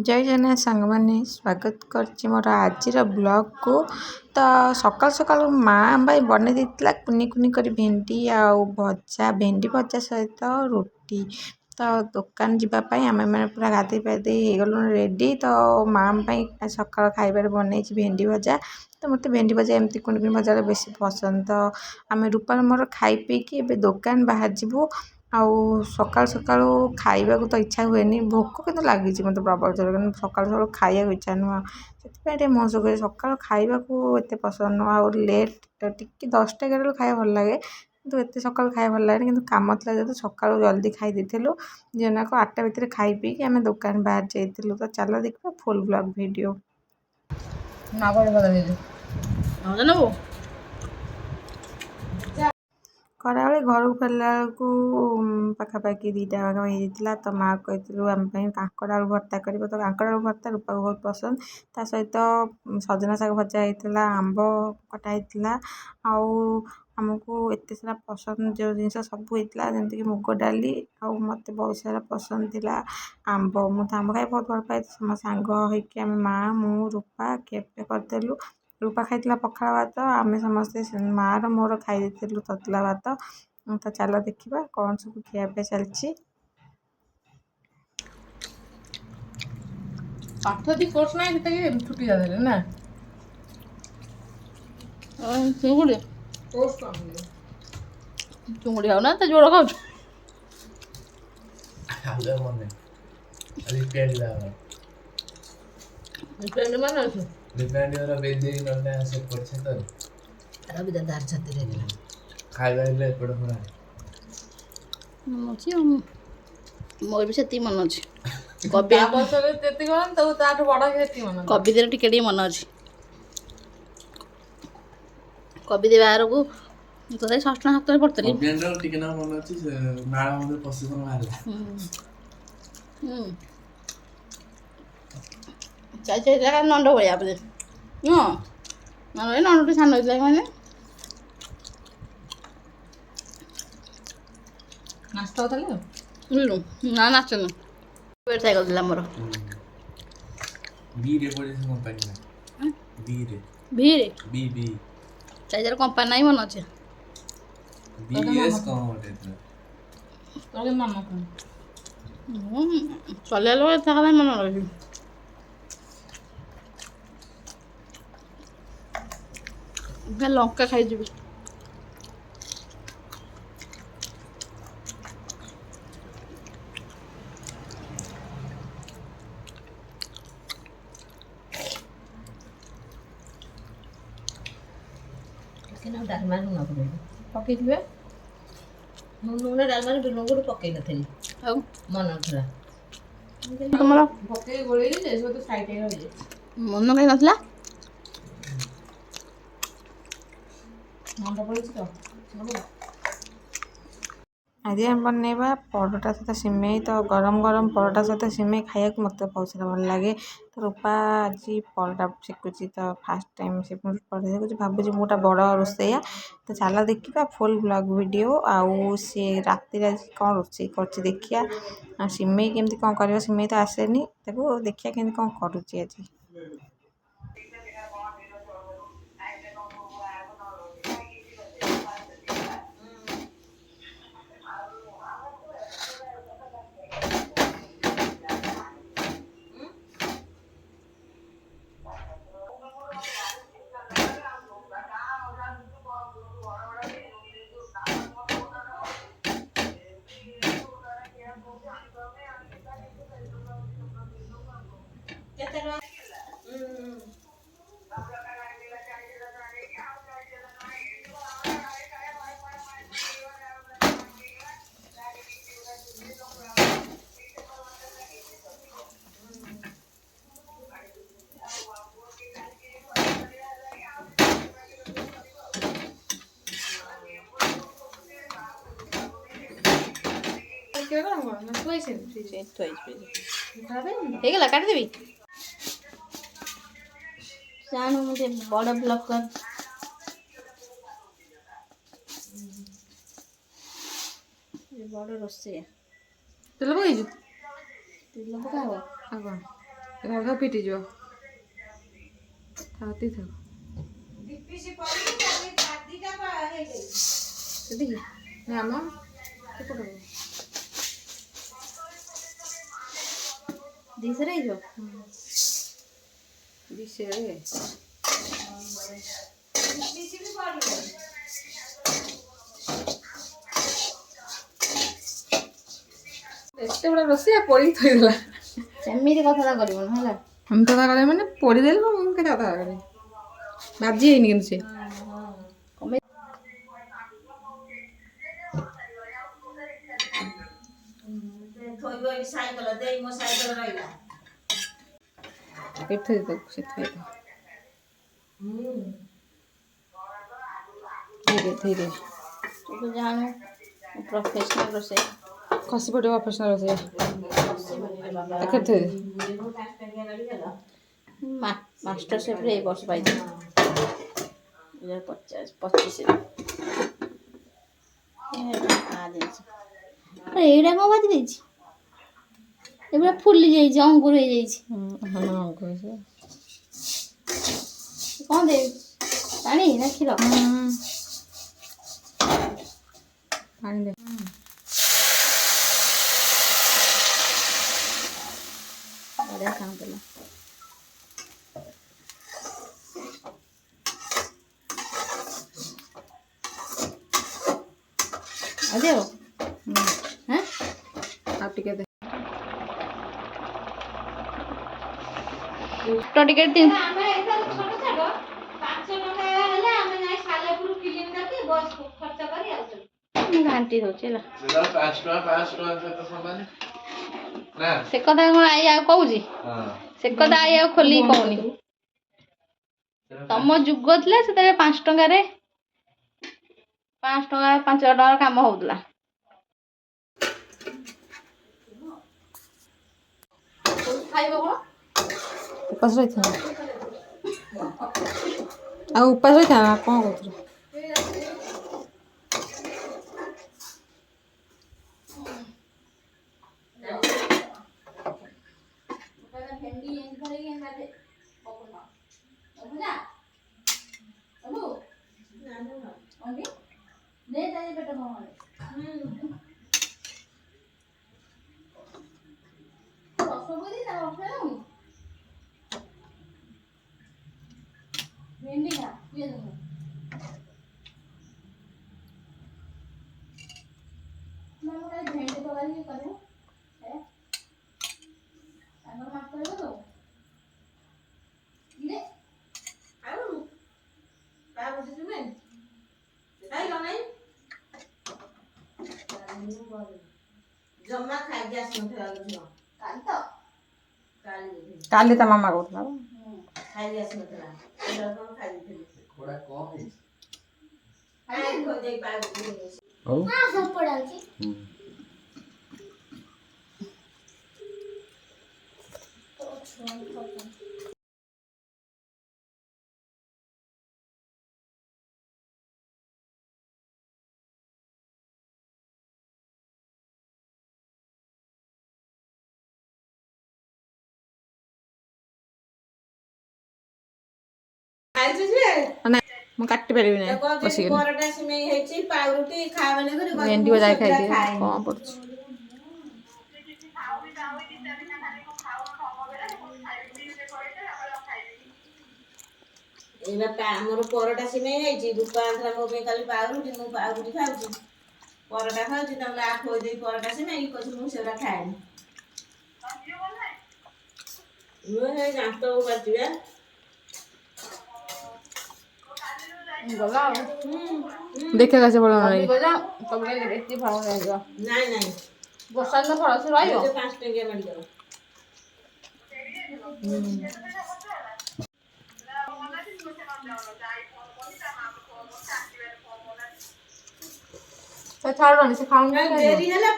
जय जगन्नाथ सांग मैंने स्वागत कर मोर आज ब्लॉग को। तो सकाल सकाल माँ भाई बन देता कुनी कुनी कर भेंडी आउ भजा भेंडी भजा सहित रोटी। तो दुकान जावाई आम मैंने पूरा गाधे पाधे गलु रेडी। तो माँ सकाल खाइबार बनई भेंडी भजा। तो मत भेंडी भजा एमती कुनी कुनी भजा बेस पसंद। तो आम रूपा मोर खाई पीकी दुकान बाहर जीवु। आउ सकाल सकाल खाइबा तो इच्छा हुए भोक कितु लगी मत प्रबल जोर सकाल सकाल खाइबा इच्छा नुह से मोह सुख सकाल खाइबा एत पसंद नुह। आ लेट टी 10टा 11 खाया भल लगे कि एत सकाल खाया भल लगे कि कम था जो सकाल जल्दी खाई देलु। जनक 8टा भितर खाई पीक आम दुकान बाहर जाइलु। तो चल देखा फुल ब्लॉग वीडियो। खराबे घर को फेरला बेलू पाखापाखि 2टा पाखापाखि होता। तो माँ कहलु आम कांकड़ आलू भर्ता कर। तो कांकड़ आलू भर्ता रूपा को बहुत पसंद। ता सहित सजना शाग भजा होता आंब कटा होता आमको एत सारा पसंद जो जिन सब होता जमीक मुग डाली आउ मत बहुत सारा पसंद थी आंब। मुझे आंब खाई बहुत भल पाए। सम सांग होइकी माँ मु रूपा केपे करदेलु। रूपा खाई पखाड़ भात आम समस्ते माँ र मोर खाई ततला भात। तो चल देखा कौन सब खियापे चलती। पाठ दी कोर्स ना छुट्टी जाते ना चुंगुड़ी चुंगुड़ी खाऊ ना तो जोड़ खाऊ मोर भी से मन अच्छे कविता टिके मन अच्छे कविता बाहर को तथा षष्ठ सप्तम पढ़ती चाचा नंद भाया बोले नंद सान मैंने नाचता ना नाचन साइकेल दिला मोर चाचार कंपानी नहीं मन अच्छे चल मन रही लंका खाई डालमा लुण पकई लुण डालमा लुण गोटे पकई नी मन था तुम मन कहीं ना आज हम बनवा परोटा सहित सिमेई। तो गरम गरम परोटा सहित सिमेई खाया मत बहुत सारा भल लगे। तो रूपा आज परोटा शिखुची। तो फास्ट टाइम से परोटा शिखुची भावुँ मोटा बड़ रोसैया। तो चल देखा फुल ब्लॉग वीडियो। आउ सी राति कौन रोसे कर देखिया सिमेई केमती कौन कर सिमेई तो आसेनी देखिया केमती कौन करुच्ची आज। ହେଇଗଲା କାଟିଦେବି ଜାଣୁ ମୁଁ ଟିକେ ବଡ଼ ବ୍ଲକ୍ କରି ବଡ଼ ରୋଷେଇଆ ତେଲ ପକେଇଛୁ ତେଲ ପକା ହବ ଆଉ କ'ଣ ଘର ପିଟିଯିବ ଥାତି ଥାଉ ସେତିକି ନା ଆମ ସେପଟ ଦିଶରେ ହେଇଯିବ ବିଷୟରେ ଏତେ ବଡ଼ ରୋଷେଇ ପୋଡ଼ିକି ଥୋଇଦେଲା ସେମିତି କଥାଟା କରିବୁନି ହେଲା আমি কথা করে মানে পড়ি দেব ମୁଁ କେତେ କଥା করে ବାଜି ହେଇନି କିନ୍ତୁ ସେ ଏଠି ତାକୁ ସେ ଥୋଇଦେବ ଧୀରେ ଧୀରେ ତୁ ଜାଣୁ ପ୍ରଫେସନାଲ ରୋଷେଇ ଖସି ପଡ଼ିବ ଅପରେସନାଲ ରୋଷେଇ ପାଖରେ ଥୋଇଦେ ମାଷ୍ଟର ସେଫ୍ରେ ଏଇ ବର୍ଷ ପାଇଛି 2025 ଏଇଟା କଣ ବାଜି ଦେଇଛି ଏଗୁଡ଼ା ଫୁଲି ଯାଇଛି ଅଙ୍ଗୁର ହେଇଯାଇଛି କଣ ଦେବି ପାଣି ନା କ୍ଷୀର ପାଣି ଦେ ବଢ଼ିଆ ଖାଉଥିଲା ଆଜି ଆଉ ଆଉ ଟିକେ ଦେ ତ ଟିକେ ଘାଣ୍ଟି ଦଉଛି ହେଲା ସେ କଥା କଣ ଆଇ ଆଉ କହୁଛି ସେ କଥା ଆଇ ଆଉ ଖୋଲିକି କହୁନି ତମ ଯୁଗ ଥିଲା ସେତେବେଳେ 5 ଟଙ୍କାରେ 5 ଟଙ୍କା 5 ଟଙ୍କାର କାମ ହଉଥିଲା ଖାଇବ କଣ ଉପାସ ରହିଥା ଆଉ ଉପାସ ରହିଥା ନା କ'ଣ କହୁଥିଲ ଜମା ଖାଇକି ଆସିନଥିଲା କାଲି ତା ମାମା କହୁଥିଲା ଖାଇକି ଆସିନଥିଲା ମୁଁ କାଟି ପାରିବି ନାହିଁ ବସିକିରି ଭେଣ୍ଡି ବଜାଇ ଖାଇଦିଏ କ'ଣ ପଡ଼ୁଛି ଆମର ପରଟା ସିମେଇ ହେଇଛି ରୂପା ଆନ୍ଧ୍ରା ମୋ ପାଇଁ କାଲି ପାଉରୁଟି ମୁଁ ପାଉରୁଟି ଖାଉଛି ପରଟା ଖାଉଛି ତାପରେ ଖୋଇ ଦେଇ ପରଟା ସିମେଇ କହୁଛି ମୁଁ ସେଗୁଡ଼ା ଖାଏନି ମୁଁ ସେଇ ଦାନ୍ତକୁ କାଟିବା ଗଲା ଦେଖିବା ସେ ଭଲ ନାହିଁ ନାଇଁ ନାଇଁ ବର୍ଷା ଦିନ ଫଳ ସେ ରହିବ 5 ଟଙ୍କିଆ ମେଡ଼ିକାଲ ଛାଡ଼ୁନି ସେ ଖାଉନି ଡେରି ହେଲା